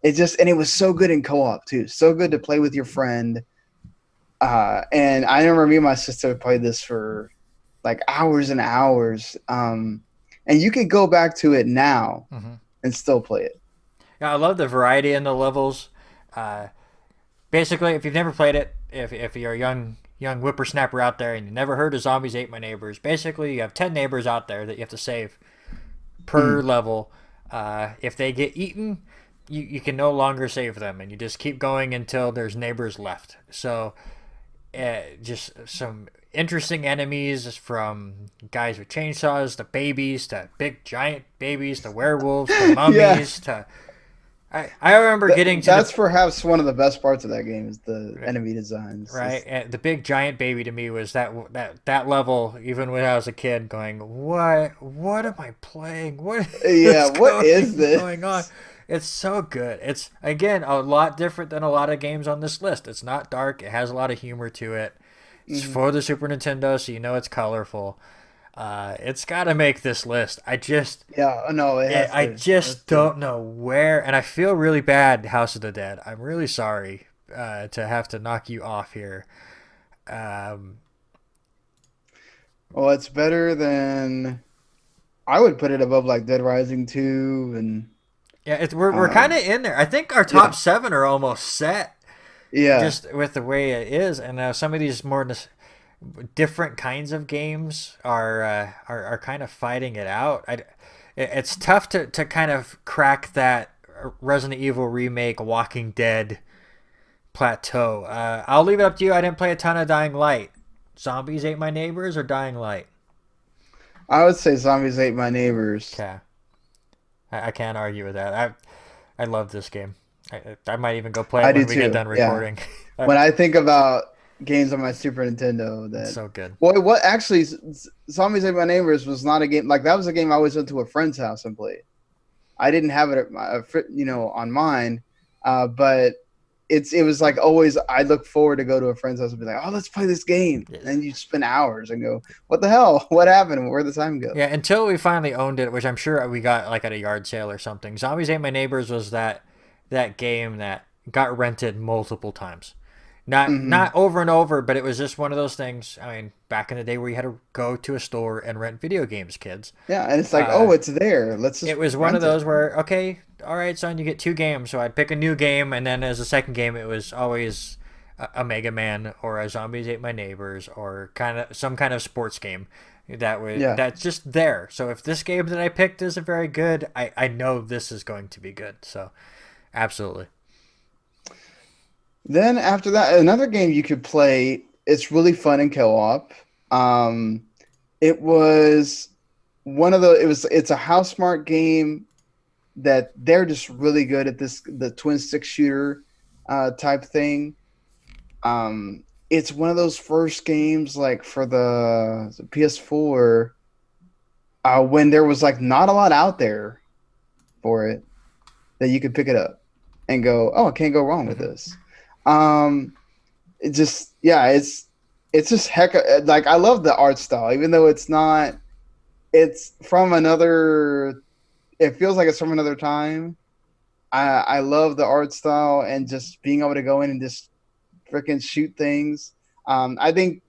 It was so good in co-op too, so good to play with your friend. And I remember me and my sister played this for like hours and hours. And you could go back to it now and still play it. Yeah, I love the variety in the levels. Basically, if you've never played it, if you're a young whippersnapper out there and you never heard of Zombies Ate My Neighbors, basically you have 10 neighbors out there that you have to save per level. If they get eaten, you can no longer save them, and you just keep going until there's neighbors left. So just some interesting enemies, from guys with chainsaws to babies to big giant babies to werewolves to mummies to... I remember getting to that's perhaps one of the best parts of that game is the enemy designs. Right, and the big giant baby to me was that level. Even when I was a kid, going, what am I playing? What is this going on? It's so good. It's again a lot different than a lot of games on this list. It's not dark. It has a lot of humor to it. It's for the Super Nintendo, so you know it's colorful. It's got to make this list. I just don't know where, and I feel really bad, House of the Dead. I'm really sorry to have to knock you off here. Well, it's better than, I would put it above like Dead Rising 2 and we're kind of in there. I think our top 7 are almost set. Yeah, just with the way it is, and some of these more different kinds of games are kind of fighting it out. It's tough to kind of crack that Resident Evil remake, Walking Dead plateau. I'll leave it up to you. I didn't play a ton of Dying Light. Zombies Ate My Neighbors or Dying Light? I would say Zombies Ate My Neighbors. Okay, I can't argue with that. I love this game. I might even go play it when we get done recording. Yeah. When I think about games on my Super Nintendo, that so good. Boy, what actually, Zombies Ate My Neighbors was not a game like that. Was a game I always went to a friend's house and played. I didn't have it at on mine, but it was like always. I look forward to go to a friend's house and be like, oh, let's play this game. Yes. And you spend hours and go, what the hell? What happened? Where'd the time go? Yeah, until we finally owned it, which I'm sure we got like at a yard sale or something. Zombies Ate My Neighbors was that game that got rented multiple times. Not over and over, but it was just one of those things. I mean, back in the day where you had to go to a store and rent video games, kids. Yeah, and it's like, it's there. Let's just. It was one of those where, okay, all right, son, you get 2 games. So I'd pick a new game, and then as a second game, it was always a Mega Man or a Zombies Ate My Neighbors or some kind of sports game that's just there. So if this game that I picked isn't very good, I know this is going to be good. So, absolutely. Then after that, another game you could play. It's really fun in co-op. It was it's a Housemarque game that they're just really good at the twin stick shooter type thing. It's one of those first games like for the PS4 when there was like not a lot out there for it that you could pick it up and go, oh, I can't go wrong with this. It just, it's just like, I love the art style, even though it feels like it's from another time. I love the art style and just being able to go in and just freaking shoot things. I think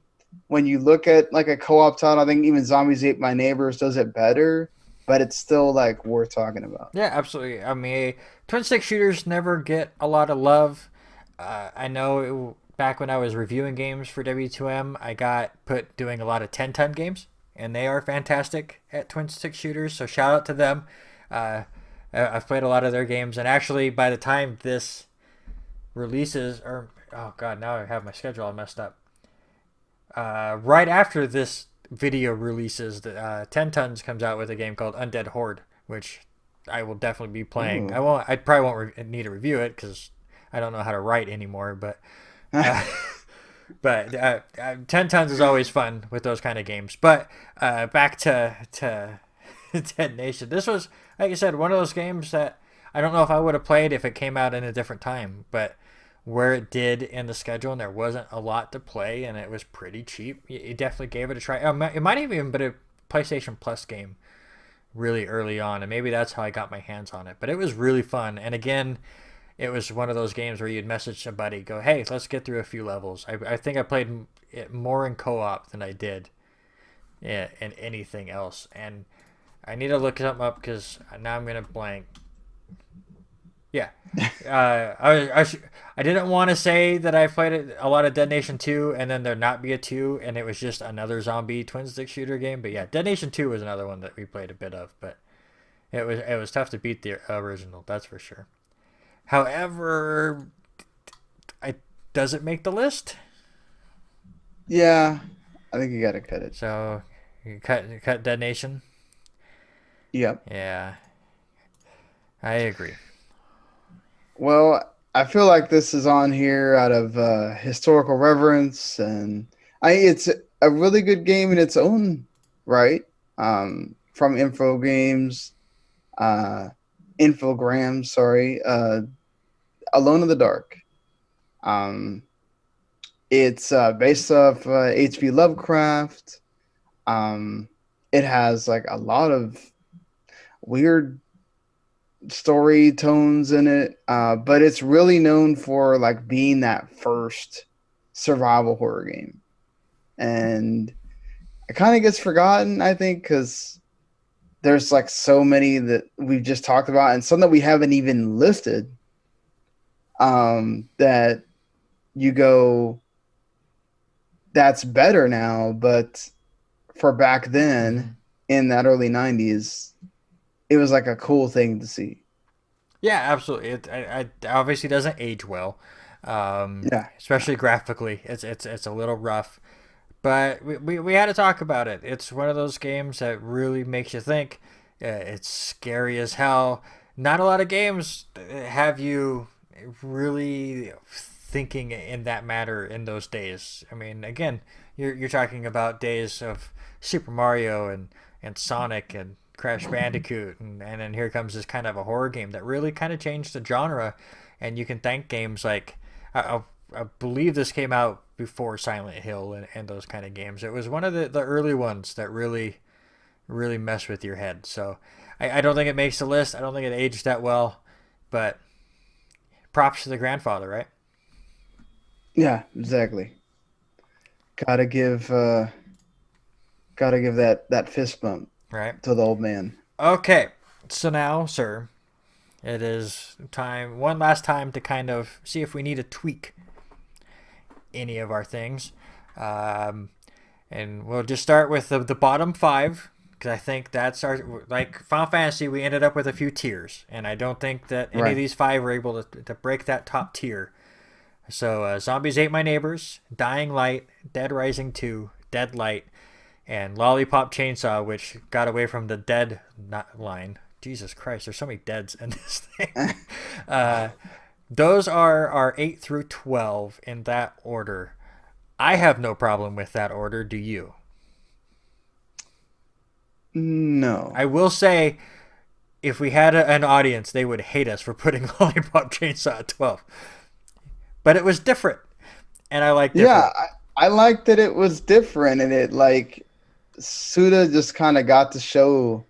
when you look at like a co-op title, I think even Zombies Ate My Neighbors does it better, but it's still like worth talking about. Yeah, absolutely. I mean, twin stick shooters never get a lot of love. I know back when I was reviewing games for W2M, I got put doing a lot of 10-ton games, and they are fantastic at twin stick shooters. So shout out to them. I've played a lot of their games, and actually, by the time this releases, or oh god, now I have my schedule all messed up. Right after this video releases, the 10 Tons comes out with a game called Undead Horde, which I will definitely be playing. Ooh. I won't. I probably won't need to review it because I don't know how to write anymore. But uh, 10 Tons is always fun with those kind of games. But back to Dead Nation. This was, like I said, one of those games that I don't know if I would have played if it came out in a different time, but where it did in the schedule and there wasn't a lot to play and it was pretty cheap, you definitely gave it a try. It might have even been a PlayStation Plus game really early on, and maybe that's how I got my hands on it. But it was really fun, and again, it was one of those games where you'd message somebody, go, hey, let's get through a few levels. I think I played it more in co-op than I did in anything else, and I need to look something up because now I'm gonna blank. Yeah, I didn't want to say that I played a lot of Dead Nation 2 and then there not be a 2 and it was just another zombie twin stick shooter game. But yeah, Dead Nation 2 was another one that we played a bit of, but it was tough to beat the original, that's for sure. However, does it make the list? Yeah, I think you gotta cut it. So you cut Dead Nation. Yep. Yeah, I agree. Well, I feel like this is on here out of historical reverence, and it's a really good game in its own right. From Infogrames, sorry, Alone in the Dark. Um, it's based off H.P. Lovecraft. It has like a lot of weird story tones in it, but it's really known for like being that first survival horror game, and it kind of gets forgotten, I think, because there's like so many that we've just talked about and some that we haven't even listed, that you go, that's better now, but for back then in that early 90s, it was like a cool thing to see. Yeah, absolutely. It obviously doesn't age well, Yeah. especially graphically. It's a little rough, but we had to talk about it. It's one of those games that really makes you think. It's scary as hell. Not a lot of games have you really thinking in that matter in those days. I mean, again, you're talking about days of Super Mario and Sonic and Crash Bandicoot, and then here comes this kind of a horror game that really kind of changed the genre. And you can thank games like I believe this came out before Silent Hill and those kind of games. It was one of the early ones that really mess with your head. So I don't think it makes the list. I don't think it aged that well, but props to the grandfather, right? Yeah, exactly. Gotta give that fist bump Right. to the old man. Okay. So now, sir, it is time, one last time, to kind of see if we need to tweak any of our things. And we'll just start with the bottom five, because I think that's our, like Final Fantasy, we ended up with a few tiers, and I don't think that any of these five were able to break that top tier. So Zombies Ate My Neighbors, Dying Light, Dead Rising 2, Dead Light, and Lollipop Chainsaw, which got away from the dead line. Jesus Christ, there's so many deads in this thing. Those are our 8 through 12 in that order. I have no problem with that order. Do you? No. I will say, if we had an audience, they would hate us for putting Lollipop Chainsaw at 12. But it was different, and I liked it. Yeah, I liked that it was different, and it like Suda just kind of got to show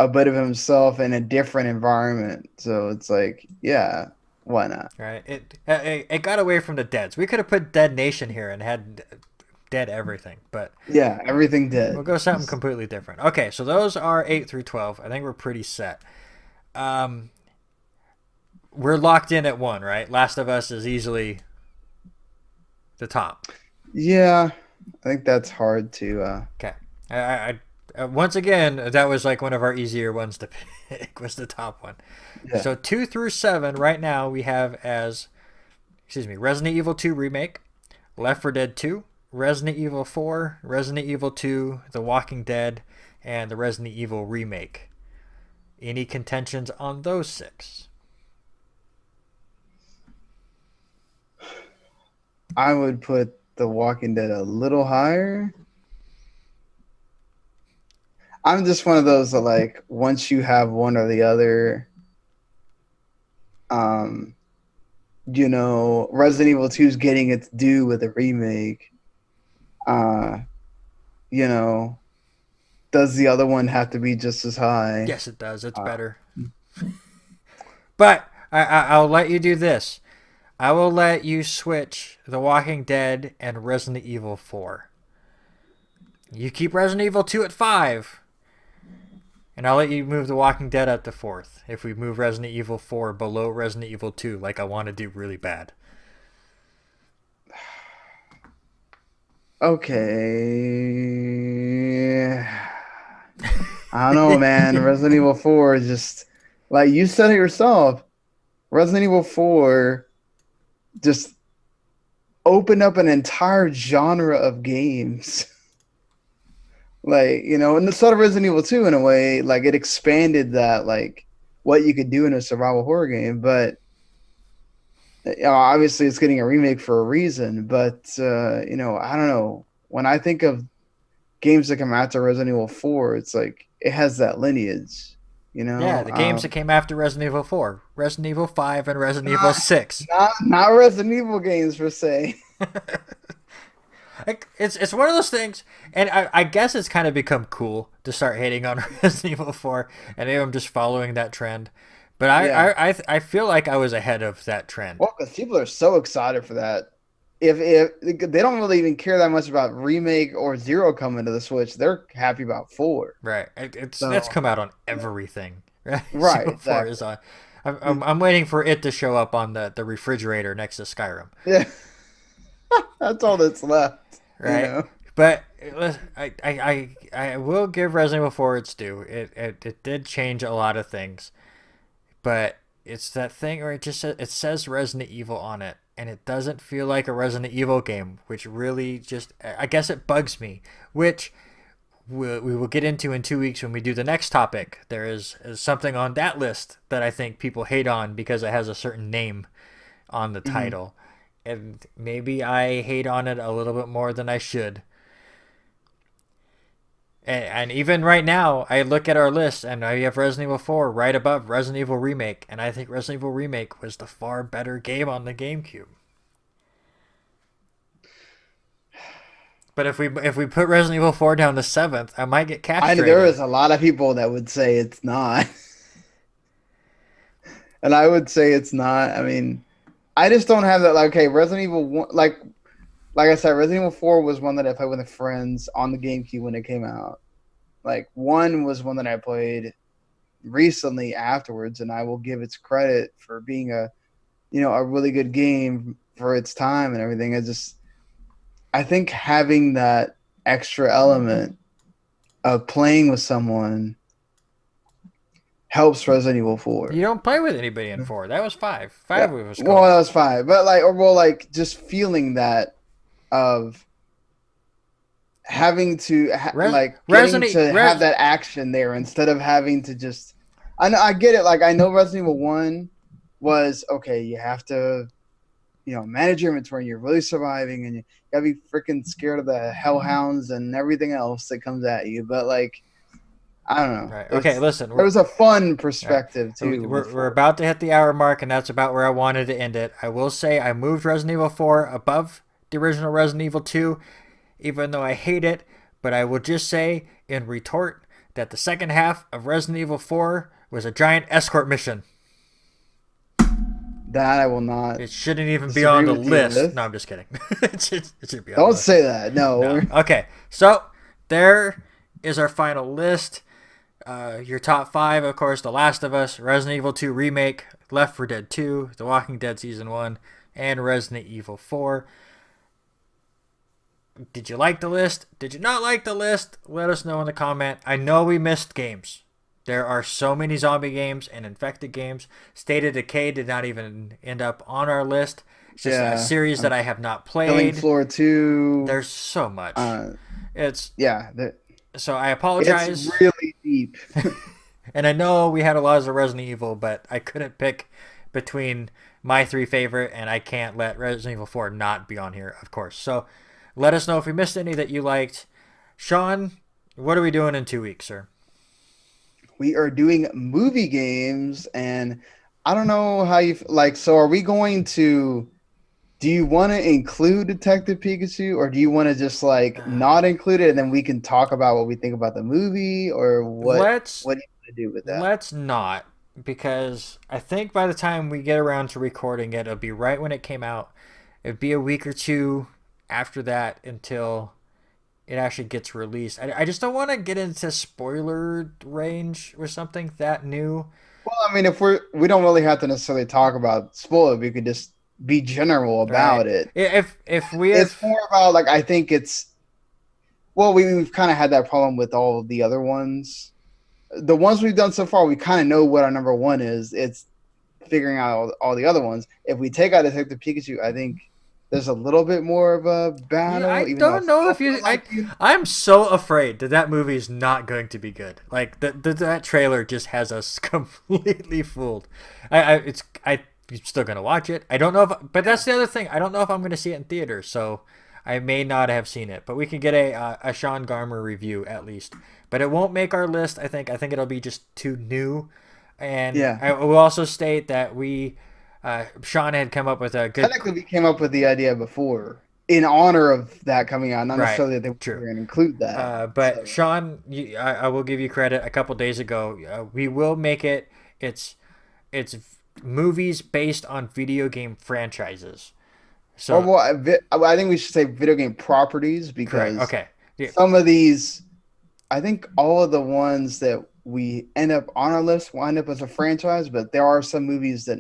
a bit of himself in a different environment. So it's like, yeah, Why not? Right. It got away from the Deads. We could have put Dead Nation here and had Dead everything, but Yeah, everything we'll dead. go something completely different. Okay, so those are 8 through 12. I think we're pretty set. Um, we're locked in at 1, right? Last of Us is easily the top. Yeah, I think that's hard to. Okay. Once again, that was like one of our easier ones to pick. Was the top one. Yeah. So 2 through 7 right now we have as, Resident Evil 2 remake, Left 4 Dead 2, Resident Evil 4, Resident Evil 2, The Walking Dead, and the Resident Evil remake. Any contentions on those 6? I would put The Walking Dead a little higher. I'm just one of those that, like, once you have one or the other, Resident Evil 2 is getting its due with a remake. You know, does the other one have to be just as high? Yes, it does. It's better. But I'll let you do this. I will let you switch The Walking Dead and Resident Evil 4. You keep Resident Evil 2 at 5. And I'll let you move The Walking Dead up to 4th if we move Resident Evil 4 below Resident Evil 2, like I want to do really bad. Okay. I don't know, man. Resident Evil 4 is just, like you said it yourself. Resident Evil 4 just opened up an entire genre of games. Like, and the sort of Resident Evil 2 in a way, like it expanded that, like what you could do in a survival horror game. But obviously it's getting a remake for a reason. But, I don't know. When I think of games that come after Resident Evil 4, it's like it has that lineage, Yeah, the games that came after Resident Evil 4, Resident Evil 5, and Resident Evil 6. Not Resident Evil games per se. It's one of those things, and I guess it's kind of become cool to start hating on Resident Evil 4, and maybe I'm just following that trend. But I feel like I was ahead of that trend. Well, because people are so excited for that. If they don't really even care that much about remake or Zero coming to the Switch, they're happy about 4. Right. That's come out on everything. Right. Right. Zero 4 is on. I'm waiting for it to show up on the refrigerator next to Skyrim. Yeah. That's all that's left. Right. But I will give Resident Evil 4 its due. It did change a lot of things, but it's that thing where it says Resident Evil on it, and it doesn't feel like a Resident Evil game, which really just, I guess it bugs me. Which we will get into in 2 weeks when we do the next topic. There is something on that list that I think people hate on because it has a certain name on the title. And maybe I hate on it a little bit more than I should. And even right now, I look at our list, and I have Resident Evil 4 right above Resident Evil Remake, and I think Resident Evil Remake was the far better game on the GameCube. But if we put Resident Evil 4 down to 7th, I might get castrated. There is a lot of people that would say it's not. And I would say it's not. I mean, I just don't have that. Like, okay, Resident Evil 1, like I said, Resident Evil 4 was one that I played with friends on the GameCube when it came out. Like, 1 was one that I played recently afterwards, and I will give its credit for being a really good game for its time and everything. I think having that extra element of playing with someone helps Resident Evil 4. You don't play with anybody in 4. That was 5. 5 was cool. Well, that was 5. But just feeling that of having to have that action there instead of having to just. I get it. Like, I know Resident Evil 1 was okay. You have to, manage your inventory. And you're really surviving, and you gotta be freaking scared of the hellhounds and everything else that comes at you. But like, I don't know. Right. Okay, listen. There was a fun perspective too. We're about to hit the hour mark, and that's about where I wanted to end it. I will say I moved Resident Evil 4 above the original Resident Evil 2, even though I hate it. But I will just say in retort that the second half of Resident Evil 4 was a giant escort mission. That I will not It shouldn't even be disagree on the with you list. with. No, I'm just kidding. It should be on the Don't list. say that. No. No. Okay. So there is our final list. Your top 5, of course, The Last of Us, Resident Evil 2 Remake, Left 4 Dead 2, The Walking Dead Season 1, and Resident Evil 4. Did you like the list? Did you not like the list? Let us know in the comment. I know we missed games. There are so many zombie games and infected games. State of Decay did not even end up on our list. It's just a series that I have not played. Killing Floor 2. There's so much. It's yeah. So I apologize. It's really deep. And I know we had a lot of Resident Evil, but I couldn't pick between my 3 favorite, and I can't let Resident Evil 4 not be on here, of course. So let us know if we missed any that you liked. Sean, what are we doing in 2 weeks, sir? We are doing movie games, and I don't know how you like. So are we going to? Do you want to include Detective Pikachu, or do you want to just like not include it, and then we can talk about what we think about the movie, or what? What do you want to do with that? Let's not, because I think by the time we get around to recording it, it'll be right when it came out. It'd be a week or two after that until it actually gets released. I just don't want to get into spoiler range or something that new. Well, I mean, if we don't really have to necessarily talk about spoiler, we could just be general about it. If it's more about like, I think it's, well, we've kind of had that problem with all of the other ones. The ones we've done so far, we kind of know what our number 1 is. It's figuring out all the other ones. If we take out Detective Pikachu, I think there's a little bit more of a battle. I don't know if you. I'm so afraid that movie is not going to be good. Like that trailer just has us completely fooled. I'm still gonna watch it. I don't know but that's the other thing. I don't know if I'm gonna see it in theater, so I may not have seen it. But we can get a Sean Garmer review at least. But it won't make our list. I think it'll be just too new. And I will also state that Sean had come up with a good. Technically, we came up with the idea before in honor of that coming out, not necessarily that they were going to include that. But Sean, I will give you credit. A couple days ago, we will make it. It's movies based on video game franchises. So, I think we should say video game properties because some of these, I think all of the ones that we end up on our list will end up as a franchise, but there are some movies that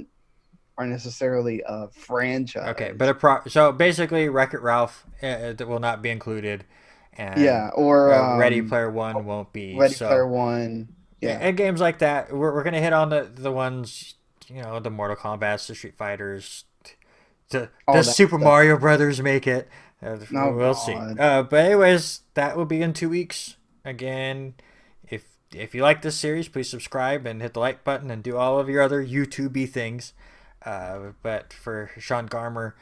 aren't necessarily a franchise. Okay, but so basically, Wreck-It Ralph that will not be included, and or Ready Player One won't be. Ready Player One, and games like that. We're gonna hit on the ones, the Mortal Kombat, the Street Fighters, the Super Mario Brothers make it. We'll see. But anyways, that will be in 2 weeks. Again, if you like this series, please subscribe and hit the like button and do all of your other YouTube-y things. But for Sean Garmer,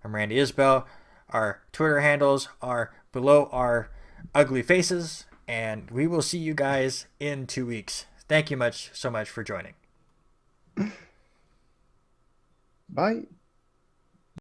I'm Randy Isbell. Our Twitter handles are below our ugly faces, and we will see you guys in 2 weeks. Thank you so much for joining. Bye.